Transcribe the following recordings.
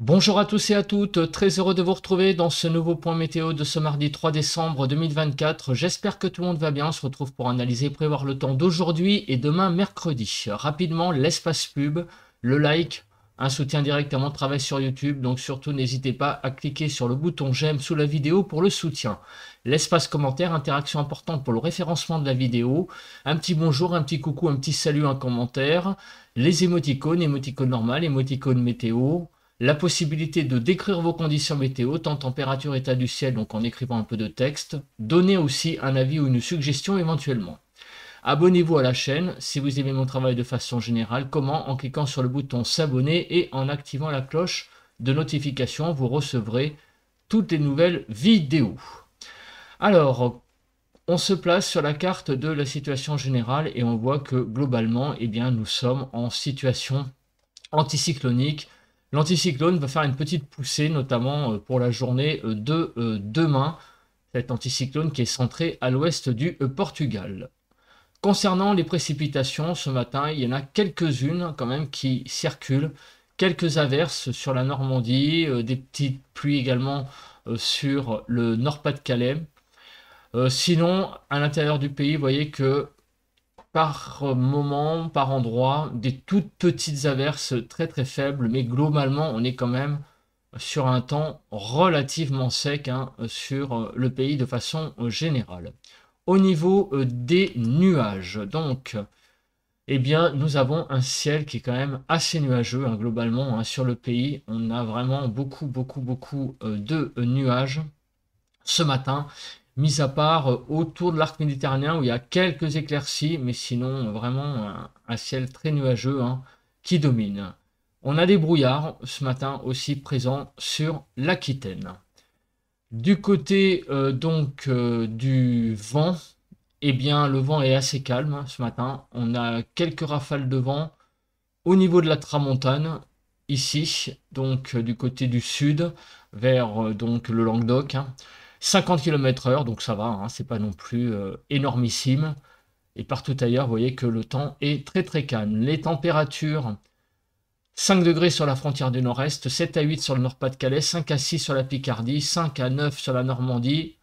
Bonjour à tous et à toutes, très heureux de vous retrouver dans ce nouveau point météo de ce mardi 3 décembre 2024. J'espère que tout le monde va bien, on se retrouve pour analyser et prévoir le temps d'aujourd'hui et demain mercredi. Rapidement, l'espace pub, le like, un soutien direct à mon travail sur YouTube, donc surtout n'hésitez pas à cliquer sur le bouton j'aime sous la vidéo pour le soutien. L'espace commentaire, interaction importante pour le référencement de la vidéo, un petit bonjour, un petit coucou, un petit salut, un commentaire, les émoticônes, émoticône normal, émoticône météo, la possibilité de décrire vos conditions météo, temps, température, état du ciel, donc en écrivant un peu de texte. Donnez aussi un avis ou une suggestion éventuellement. Abonnez-vous à la chaîne si vous aimez mon travail de façon générale. Comment? En cliquant sur le bouton s'abonner et en activant la cloche de notification, vous recevrez toutes les nouvelles vidéos. Alors, on se place sur la carte de la situation générale et on voit que globalement, eh bien, nous sommes en situation anticyclonique. L'anticyclone va faire une petite poussée, notamment pour la journée de demain. Cet anticyclone qui est centré à l'ouest du Portugal. Concernant les précipitations, ce matin, il y en a quelques-unes quand même qui circulent. Quelques averses sur la Normandie, des petites pluies également sur le Nord-Pas-de-Calais. Sinon, à l'intérieur du pays, vous voyez que par moment, par endroit, des toutes petites averses très très faibles, mais globalement, on est quand même sur un temps relativement sec hein, sur le pays de façon générale. Au niveau des nuages, donc, eh bien, nous avons un ciel qui est quand même assez nuageux hein, globalement hein, sur le pays. On a vraiment beaucoup de nuages ce matin, mis à part autour de l'arc méditerranéen où il y a quelques éclaircies, mais sinon vraiment un ciel très nuageux hein, qui domine. On a des brouillards ce matin aussi présents sur l'Aquitaine. Du côté du vent, eh bien le vent est assez calme hein, ce matin. On a quelques rafales de vent au niveau de la tramontane ici, donc du côté du sud vers donc le Languedoc. Hein. 50 km/h, donc ça va, hein, c'est pas non plus énormissime. Et partout ailleurs, vous voyez que le temps est très très calme. Les températures, 5 degrés sur la frontière du nord-est, 7 à 8 sur le Nord-Pas-de-Calais, 5 à 6 sur la Picardie, 5 à 9 sur la Normandie,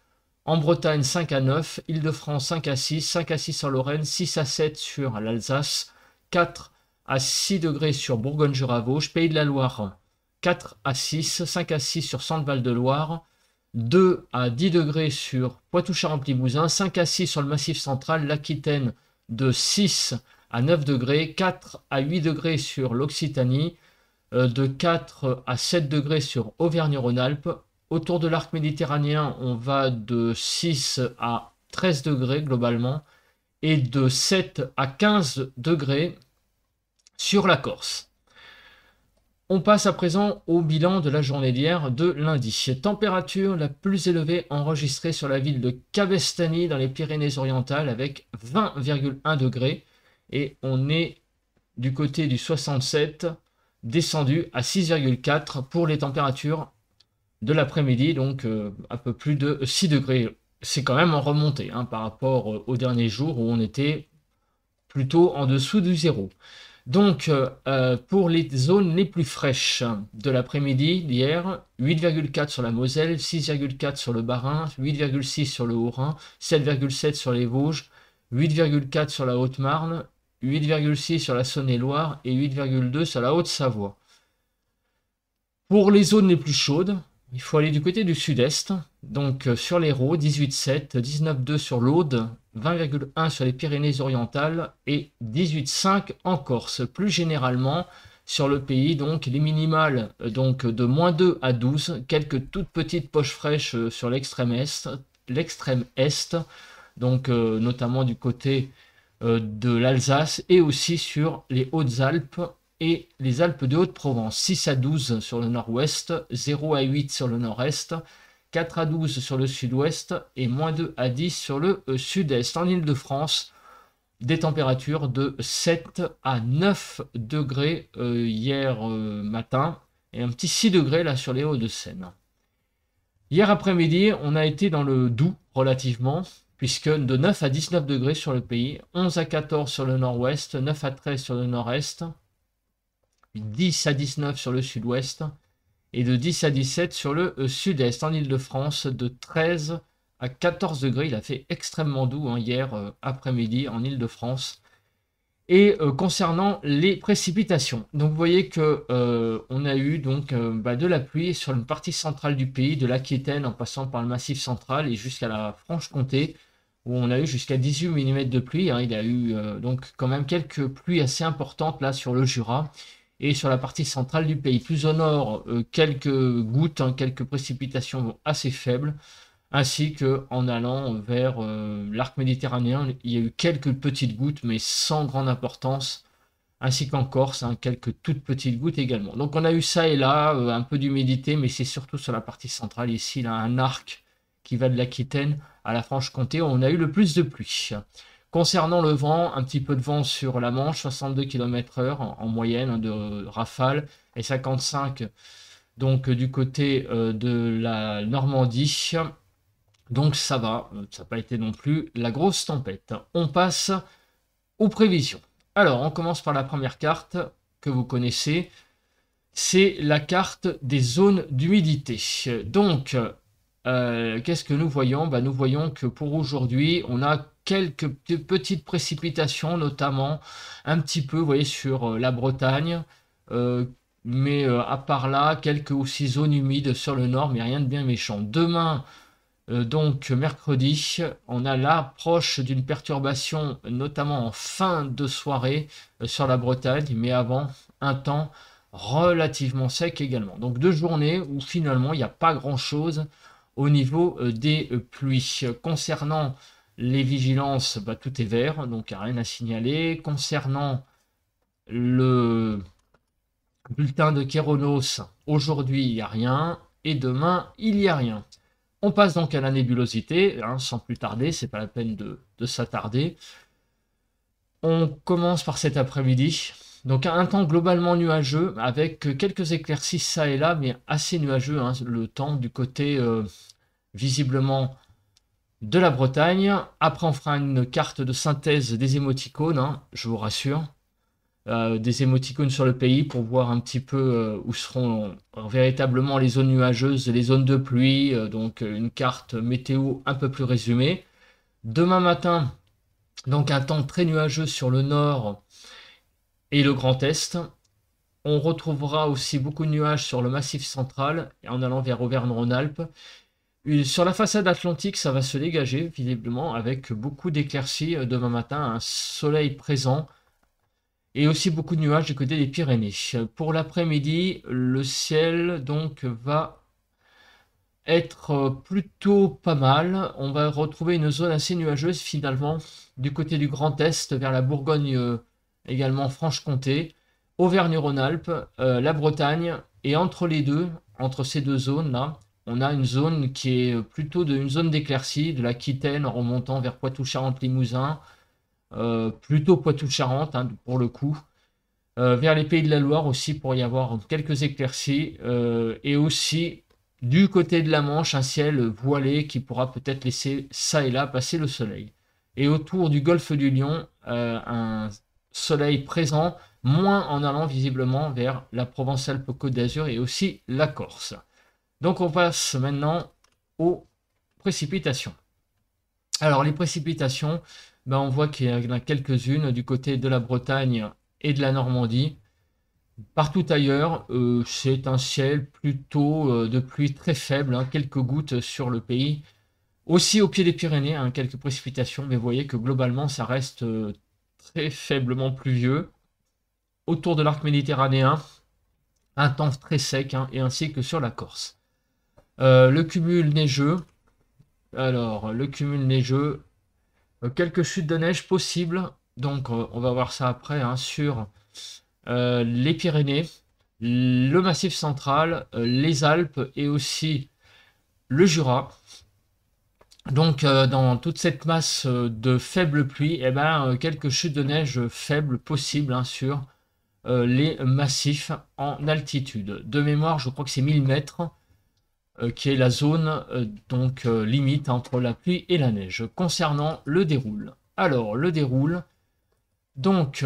en Bretagne 5 à 9, Île-de-France 5 à 6, 5 à 6 sur Lorraine, 6 à 7 sur l'Alsace, 4 à 6 degrés sur Bourgogne-Jura-Vosges, Pays de la Loire 4 à 6, 5 à 6 sur Centre-Val-de-Loire, 2 à 10 degrés sur Poitou-Charentes-Limousin, 5 à 6 sur le Massif central, l'Aquitaine de 6 à 9 degrés, 4 à 8 degrés sur l'Occitanie, de 4 à 7 degrés sur Auvergne-Rhône-Alpes. Autour de l'arc méditerranéen, on va de 6 à 13 degrés globalement et de 7 à 15 degrés sur la Corse. On passe à présent au bilan de la journée d'hier de lundi. Température la plus élevée enregistrée sur la ville de Cabestany dans les Pyrénées-Orientales avec 20,1 degrés. Et on est du côté du 67 descendu à 6,4 pour les températures de l'après-midi, donc un peu plus de 6 degrés. C'est quand même en remontée hein, par rapport aux derniers jours où on était plutôt en dessous du zéro. Donc, pour les zones les plus fraîches de l'après-midi d'hier, 8,4 sur la Moselle, 6,4 sur le Bas-Rhin, 8,6 sur le Haut-Rhin, 7,7 sur les Vosges, 8,4 sur la Haute-Marne, 8,6 sur la Saône-et-Loire et 8,2 sur la Haute-Savoie. Pour les zones les plus chaudes, il faut aller du côté du sud-est, donc sur l'Hérault, 18,7, 19,2 sur l'Aude, 20,1 sur les Pyrénées-Orientales et 18,5 en Corse. Plus généralement, sur le pays, donc les minimales donc, de moins 2 à 12, quelques toutes petites poches fraîches sur l'extrême est, donc notamment du côté de l'Alsace et aussi sur les Hautes-Alpes et les Alpes de Haute-Provence. 6 à 12 sur le nord-ouest, 0 à 8 sur le nord-est, 4 à 12 sur le sud-ouest et moins 2 à 10 sur le sud-est. En Île-de-France, des températures de 7 à 9 degrés hier matin et un petit 6 degrés là sur les Hauts-de-Seine. Hier après-midi, on a été dans le Doubs relativement, puisque de 9 à 19 degrés sur le pays, 11 à 14 sur le nord-ouest, 9 à 13 sur le nord-est, 10 à 19 sur le sud-ouest et de 10 à 17 sur le sud-est. En Île-de-France, de 13 à 14 degrés. Il a fait extrêmement doux hein, hier après-midi en Île-de-France. Et concernant les précipitations, donc vous voyez que on a eu donc de la pluie sur une partie centrale du pays, de l'Aquitaine en passant par le Massif central et jusqu'à la Franche-Comté, où on a eu jusqu'à 18 mm de pluie. Hein. Il y a eu donc quand même quelques pluies assez importantes là sur le Jura et sur la partie centrale du pays. Plus au nord, quelques gouttes, hein, quelques précipitations assez faibles. Ainsi qu'en allant vers l'arc méditerranéen, il y a eu quelques petites gouttes, mais sans grande importance, ainsi qu'en Corse, hein, quelques toutes petites gouttes également. Donc on a eu ça et là, un peu d'humidité, mais c'est surtout sur la partie centrale, ici, là, un arc qui va de l'Aquitaine à la Franche-Comté, où on a eu le plus de pluie. Concernant le vent, un petit peu de vent sur la Manche, 62 km/h en moyenne hein, de rafale, et 55 donc du côté de la Normandie. Donc ça va, ça n'a pas été non plus la grosse tempête. On passe aux prévisions. Alors, on commence par la première carte que vous connaissez. C'est la carte des zones d'humidité. Donc, qu'est-ce que nous voyons? Nous voyons que pour aujourd'hui, on a quelques petites précipitations, notamment un petit peu, vous voyez, sur la Bretagne. Mais à part là, quelques aussi zones humides sur le nord, mais rien de bien méchant. Demain, donc mercredi, on a l'approche d'une perturbation, notamment en fin de soirée sur la Bretagne, mais avant un temps relativement sec également. Donc 2 journées où finalement il n'y a pas grand-chose au niveau des pluies. Concernant les vigilances, tout est vert, donc il n'y a rien à signaler. Concernant le bulletin de Kéronos, aujourd'hui il n'y a rien, et demain il n'y a rien. On passe donc à la nébulosité, hein, sans plus tarder, c'est pas la peine de s'attarder. On commence par cet après-midi. Donc un temps globalement nuageux, avec quelques éclaircies ça et là, mais assez nuageux, hein, le temps du côté visiblement de la Bretagne. Après on fera une carte de synthèse des émoticônes, hein, je vous rassure. Des émoticônes sur le pays pour voir un petit peu où seront véritablement les zones nuageuses, les zones de pluie, donc une carte météo un peu plus résumée. Demain matin, donc un temps très nuageux sur le nord et le Grand Est. On retrouvera aussi beaucoup de nuages sur le Massif central en allant vers Auvergne-Rhône-Alpes. Sur la façade atlantique, ça va se dégager visiblement avec beaucoup d'éclaircies demain matin, un soleil présent. Et aussi beaucoup de nuages du côté des Pyrénées. Pour l'après-midi, le ciel donc va être plutôt pas mal. On va retrouver une zone assez nuageuse finalement du côté du Grand Est vers la Bourgogne, également Franche-Comté, Auvergne-Rhône-Alpes, la Bretagne. Et entre les deux, entre ces deux zones-là, on a une zone qui est plutôt une zone d'éclaircie, de l'Aquitaine en remontant vers Poitou-Charentes-Limousin, plutôt Poitou-Charentes hein, pour le coup, vers les Pays de la Loire aussi pour y avoir quelques éclaircies, et aussi du côté de la Manche un ciel voilé qui pourra peut-être laisser ça et là passer le soleil. Et autour du golfe du Lion, un soleil présent, moins en allant visiblement vers la Provence-Alpes-Côte d'Azur et aussi la Corse. Donc on passe maintenant aux précipitations. Alors les précipitations, on voit qu'il y en a quelques-unes du côté de la Bretagne et de la Normandie. Partout ailleurs, c'est un ciel plutôt de pluie très faible, hein, quelques gouttes sur le pays. Aussi au pied des Pyrénées, hein, quelques précipitations, mais vous voyez que globalement ça reste très faiblement pluvieux. Autour de l'arc méditerranéen, un temps très sec, hein, et ainsi que sur la Corse. Le cumul neigeux. Alors, le cumul neigeux, quelques chutes de neige possibles, donc on va voir ça après, hein, sur les Pyrénées, le Massif central, les Alpes et aussi le Jura. Donc dans toute cette masse de faibles pluies, quelques chutes de neige faibles possibles hein, sur les massifs en altitude. De mémoire, je crois que c'est 1000 mètres. Qui est la zone limite entre la pluie et la neige. Concernant le déroule. Alors, le déroule, donc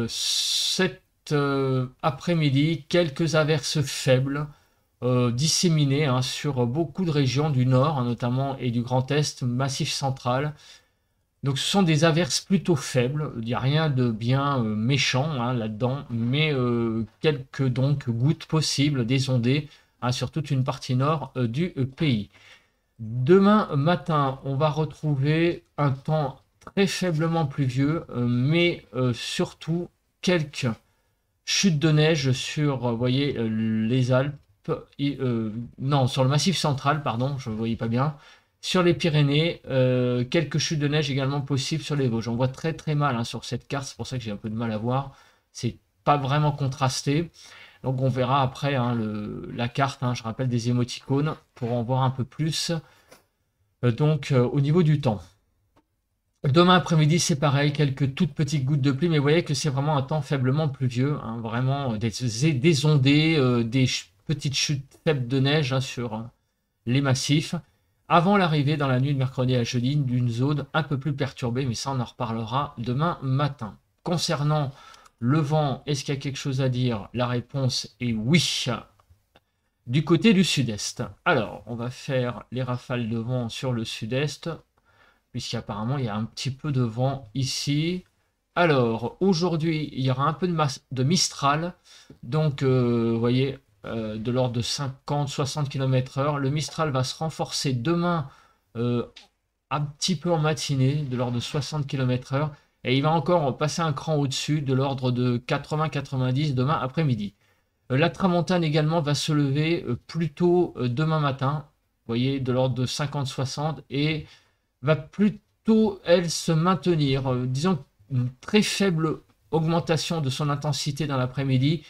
cet après-midi, quelques averses faibles disséminées hein, sur beaucoup de régions du nord hein, notamment et du Grand Est, Massif central. Donc ce sont des averses plutôt faibles, il n'y a rien de bien méchant hein, là-dedans, mais quelques donc gouttes possibles, des ondées hein, sur toute une partie nord du pays. Demain matin, on va retrouver un temps très faiblement pluvieux, mais surtout quelques chutes de neige sur, vous voyez, les Alpes, non, sur le Massif central, pardon, je ne voyais pas bien, sur les Pyrénées, quelques chutes de neige également possibles sur les Vosges. On voit très très mal hein, sur cette carte, c'est pour ça que j'ai un peu de mal à voir. C'est pas vraiment contrasté. Donc on verra après hein, la carte, hein, je rappelle des émoticônes, pour en voir un peu plus. Au niveau du temps. Demain après-midi, c'est pareil, quelques toutes petites gouttes de pluie, mais vous voyez que c'est vraiment un temps faiblement pluvieux, hein, vraiment des ondées, petites chutes faibles de neige hein, sur les massifs, avant l'arrivée dans la nuit de mercredi à jeudi d'une zone un peu plus perturbée, mais ça on en reparlera demain matin. Concernant le vent, est-ce qu'il y a quelque chose à dire? La réponse est oui, du côté du sud-est. Alors, on va faire les rafales de vent sur le sud-est, puisqu'apparemment il y a un petit peu de vent ici. Alors, aujourd'hui, il y aura un peu de Mistral, donc vous voyez, de l'ordre de 50-60 km/h. Le Mistral va se renforcer demain un petit peu en matinée, de l'ordre de 60 km/h, et il va encore passer un cran au-dessus, de l'ordre de 80-90 demain après-midi. La tramontane également va se lever plus tôt demain matin, vous voyez, de l'ordre de 50-60, et va plutôt, elle, se maintenir. Disons une très faible augmentation de son intensité dans l'après-midi.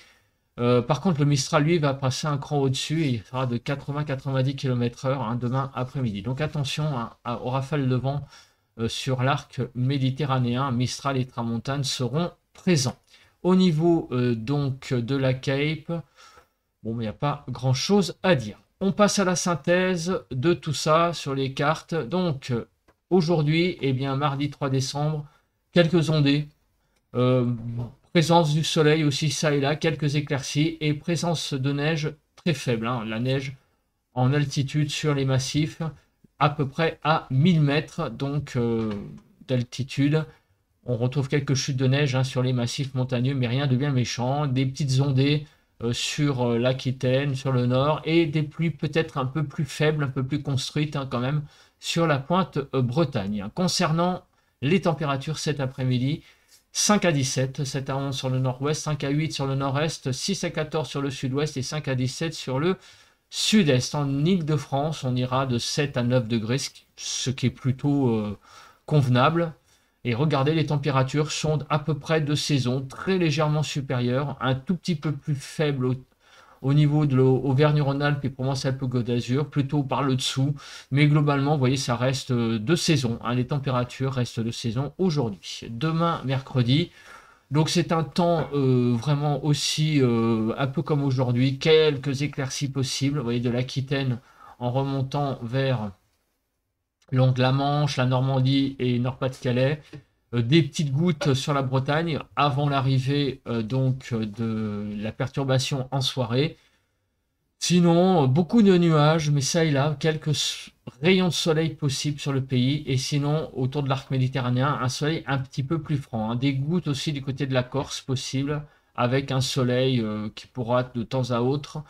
Par contre, le Mistral, lui, va passer un cran au-dessus et il sera de 80-90 km/h hein, demain après-midi. Donc attention hein, aux rafales de vent sur l'arc méditerranéen. Mistral et Tramontane seront présents. Au niveau donc de la Cape, bon, mais il n'y a pas grand-chose à dire. On passe à la synthèse de tout ça sur les cartes. Donc, aujourd'hui, eh bien, mardi 3 décembre, quelques ondées, présence du soleil aussi ça et là, quelques éclaircies et présence de neige très faible. Hein. La neige en altitude sur les massifs, à peu près à 1000 mètres donc d'altitude. On retrouve quelques chutes de neige hein, sur les massifs montagneux, mais rien de bien méchant. Des petites ondées sur l'Aquitaine, sur le nord, et des pluies peut-être un peu plus faibles, un peu plus construites hein, quand même, sur la pointe Bretagne. Concernant les températures cet après-midi, 5 à 17, 7 à 11 sur le nord-ouest, 5 à 8 sur le nord-est, 6 à 14 sur le sud-ouest et 5 à 17 sur le sud-est. En Île-de-France, on ira de 7 à 9 degrés, ce qui est plutôt convenable. Et regardez, les températures sont à peu près de saison, très légèrement supérieures, un tout petit peu plus faible au niveau de l'Auvergne-Rhône-Alpes et Provence-Alpes-Côte d'Azur, plutôt par le dessous. Mais globalement, vous voyez, ça reste de saison. Hein, les températures restent de saison aujourd'hui. Demain, mercredi. Donc c'est un temps vraiment aussi un peu comme aujourd'hui. Quelques éclaircies possibles. Vous voyez, de l'Aquitaine en remontant vers donc la Manche, la Normandie et Nord-Pas-de-Calais. Des petites gouttes sur la Bretagne avant l'arrivée de la perturbation en soirée. Sinon, beaucoup de nuages, mais ça et là, quelques rayons de soleil possibles sur le pays. Et sinon, autour de l'arc méditerranéen, un soleil un petit peu plus franc. Hein. Des gouttes aussi du côté de la Corse possible, avec un soleil qui pourra de temps à autre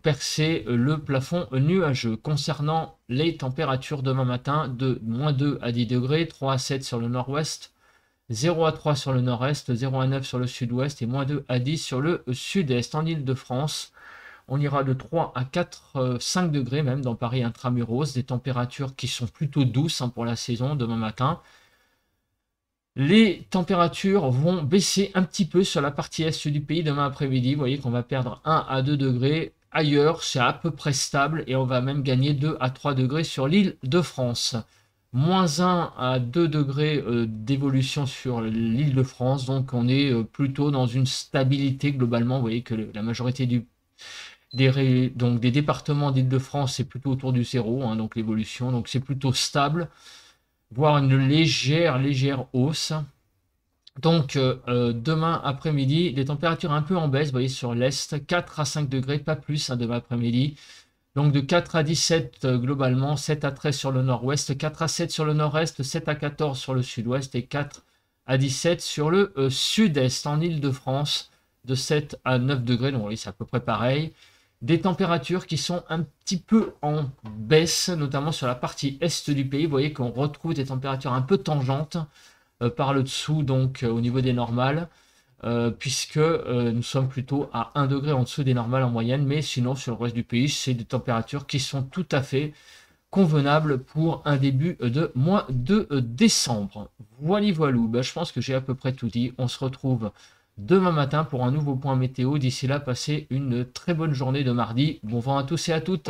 percer le plafond nuageux. Concernant les températures demain matin, de -2 à 10 degrés, 3 à 7 sur le nord-ouest, 0 à 3 sur le nord-est, 0 à 9 sur le sud-ouest et -2 à 10 sur le sud-est. En Île-de-France, on ira de 3 à 4, 5 degrés même dans Paris intramuros, des températures qui sont plutôt douces hein, pour la saison demain matin. Les températures vont baisser un petit peu sur la partie est du pays demain après-midi. Vous voyez qu'on va perdre 1 à 2 degrés. Ailleurs, c'est à peu près stable et on va même gagner 2 à 3 degrés sur l'île de France. Moins 1 à 2 degrés d'évolution sur l'île de France. Donc on est plutôt dans une stabilité globalement. Vous voyez que la majorité des départements d'île de France, c'est plutôt autour du zéro, hein, donc l'évolution. Donc c'est plutôt stable, voire une légère hausse. Donc, demain après-midi, les températures un peu en baisse, vous voyez, sur l'Est, 4 à 5 degrés, pas plus, hein, demain après-midi. Donc, de 4 à 17 globalement, 7 à 13 sur le nord-ouest, 4 à 7 sur le nord-est, 7 à 14 sur le sud-ouest et 4 à 17 sur le sud-est. En Île-de-France, de 7 à 9 degrés, donc oui, c'est à peu près pareil. Des températures qui sont un petit peu en baisse, notamment sur la partie est du pays. Vous voyez qu'on retrouve des températures un peu tangentes par le dessous, donc au niveau des normales, puisque nous sommes plutôt à 1 degré en dessous des normales en moyenne, mais sinon sur le reste du pays, c'est des températures qui sont tout à fait convenables pour un début de mois de décembre. Voilà, voilou, ben, je pense que j'ai à peu près tout dit. On se retrouve demain matin pour un nouveau point météo. D'ici là, passez une très bonne journée de mardi. Bon vent à tous et à toutes.